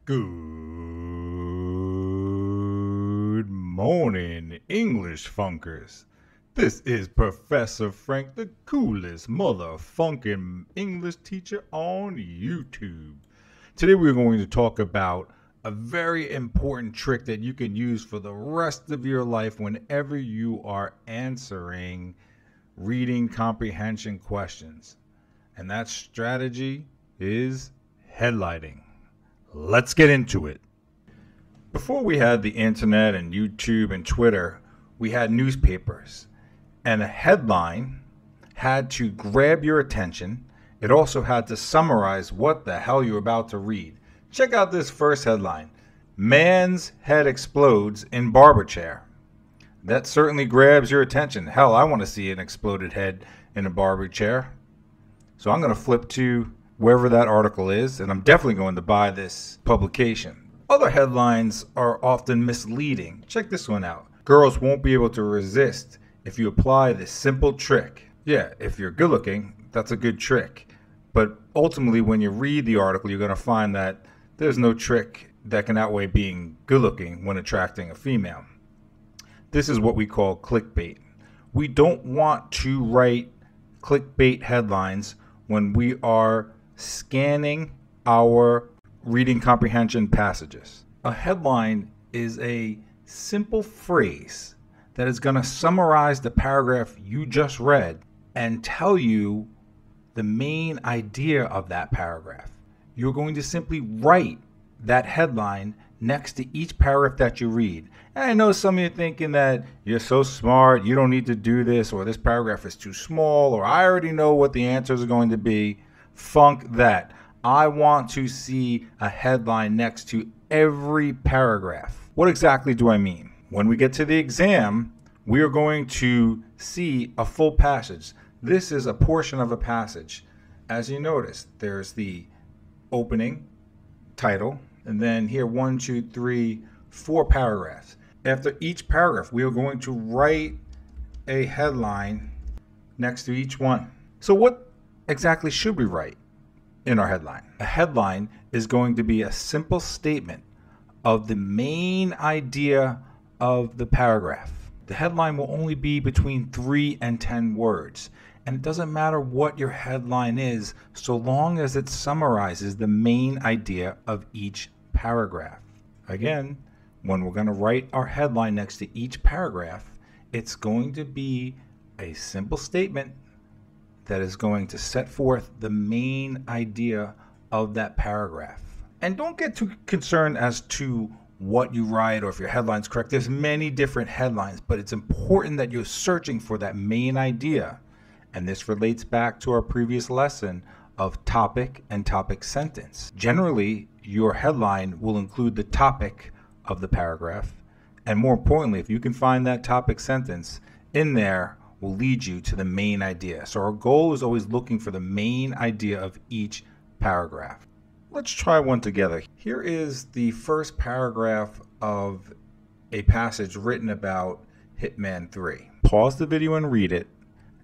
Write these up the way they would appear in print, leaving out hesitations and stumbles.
Good morning, English funkers. This is Professor Frank, the coolest motherfunking English teacher on YouTube. Today we're going to talk about a very important trick that you can use for the rest of your life whenever you are answering reading comprehension questions. And that strategy is headlighting. Let's get into it. Before we had the internet and YouTube and Twitter, we had newspapers. And a headline had to grab your attention. It also had to summarize what the hell you're about to read. Check out this first headline. Man's head explodes in barber chair. That certainly grabs your attention. Hell, I want to see an exploded head in a barber chair. So I'm going to flip to wherever that article is, and I'm definitely going to buy this publication. Other headlines are often misleading. Check this one out. Girls won't be able to resist if you apply this simple trick. Yeah, if you're good looking, that's a good trick. But ultimately, when you read the article, you're going to find that there's no trick that can outweigh being good looking when attracting a female. This is what we call clickbait. We don't want to write clickbait headlines when we are scanning our reading comprehension passages. A headline is a simple phrase that is going to summarize the paragraph you just read and tell you the main idea of that paragraph. You're going to simply write that headline next to each paragraph that you read. And I know some of you are thinking that you're so smart, you don't need to do this, or this paragraph is too small, or I already know what the answers are going to be. Funk that. I want to see a headline next to every paragraph. What exactly do I mean? When we get to the exam, we are going to see a full passage. This is a portion of a passage. As you notice, there's the opening, title, and then here 1, 2, 3, 4 paragraphs. After each paragraph, we are going to write a headline next to each one. So what exactly should we write in our headline? A headline is going to be a simple statement of the main idea of the paragraph. The headline will only be between 3 and 10 words. And it doesn't matter what your headline is, so long as it summarizes the main idea of each paragraph. Again, when we're going to write our headline next to each paragraph, it's going to be a simple statement that is going to set forth the main idea of that paragraph. And don't get too concerned as to what you write or if your headline's correct. There's many different headlines, but it's important that you're searching for that main idea. And this relates back to our previous lesson of topic and topic sentence. Generally, your headline will include the topic of the paragraph. And more importantly, if you can find that topic sentence in there, will lead you to the main idea. So our goal is always looking for the main idea of each paragraph. Let's try one together. Here is the first paragraph of a passage written about Hitman 3. Pause the video and read it,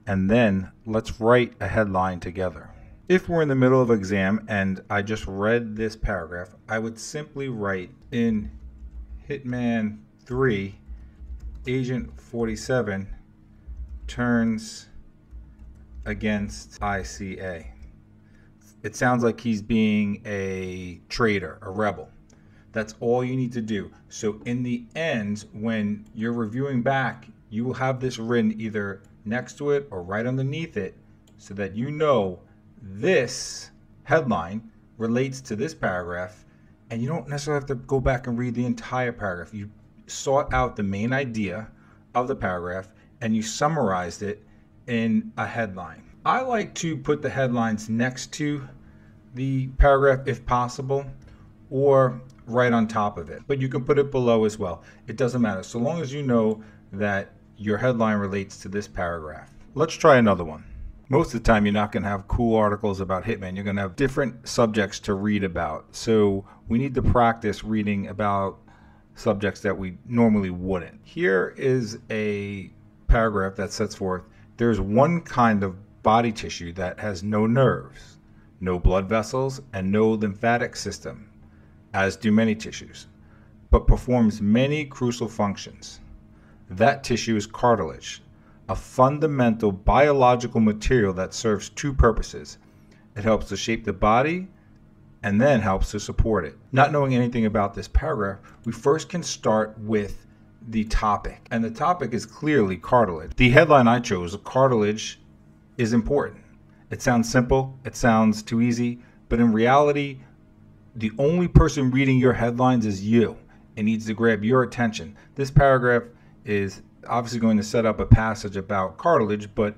and then let's write a headline together. If we're in the middle of an exam and I just read this paragraph, I would simply write in Hitman 3, Agent 47 turns against ICA. It sounds like he's being a traitor, a rebel. That's all you need to do. So in the end, when you're reviewing back, you will have this written either next to it or right underneath it so that you know this headline relates to this paragraph, and you don't necessarily have to go back and read the entire paragraph. You sought out the main idea of the paragraph and you summarized it in a headline. I like to put the headlines next to the paragraph if possible, or right on top of it. But you can put it below as well. It doesn't matter, so long as you know that your headline relates to this paragraph. Let's try another one. Most of the time, you're not going to have cool articles about Hitman. You're going to have different subjects to read about. So we need to practice reading about subjects that we normally wouldn't. Here is a paragraph that sets forth, there's one kind of body tissue that has no nerves, no blood vessels, and no lymphatic system. as do many tissues, but performs many crucial functions. That tissue is cartilage, a fundamental biological material that serves two purposes. It helps to shape the body and then helps to support it. Not knowing anything about this paragraph, we first can start with the topic. And the topic is clearly cartilage. The headline I chose, cartilage is important. It sounds simple, it sounds too easy, but in reality, the only person reading your headlines is you. It needs to grab your attention. This paragraph is obviously going to set up a passage about cartilage, but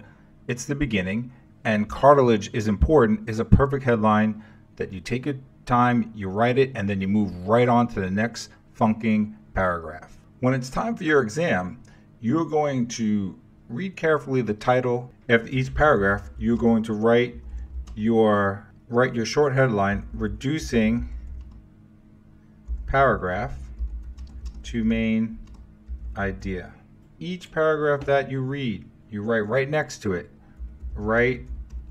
it's the beginning, and cartilage is important is a perfect headline that you take your time, you write it, and then you move right on to the next funking paragraph. When it's time for your exam, you're going to read carefully the title. After each paragraph, you're going to write your short headline, reducing paragraph to main idea. Each paragraph that you read, you write right next to it, write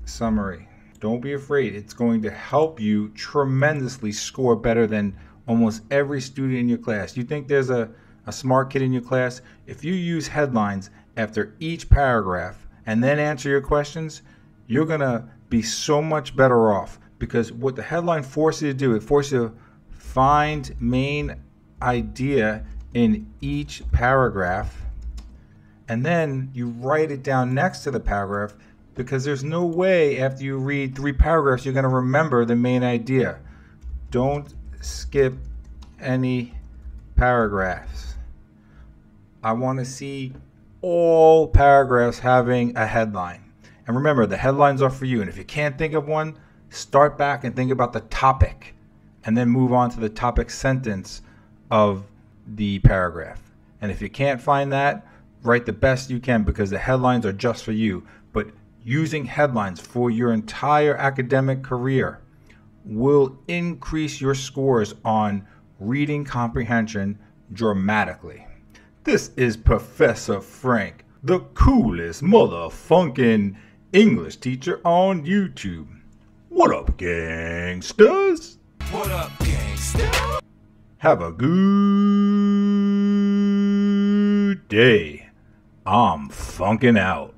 summary. Don't be afraid. It's going to help you tremendously score better than almost every student in your class. You think there's a smart kid in your class? If you use headlines after each paragraph and then answer your questions, you're going to be so much better off, because what the headline forces you to do, it forces you to find main idea in each paragraph, and then you write it down next to the paragraph, because there's no way after you read 3 paragraphs you're going to remember the main idea. Don't skip any paragraphs. I want to see all paragraphs having a headline. And remember, the headlines are for you. And if you can't think of one, start back and think about the topic, and then move on to the topic sentence of the paragraph. And if you can't find that, write the best you can, because the headlines are just for you. But using headlines for your entire academic career will increase your scores on reading comprehension dramatically. This is Professor Frank, the coolest motherfunkin' English teacher on YouTube. What up, gangsters? What up, gangsta? Have a good day. I'm funkin' out.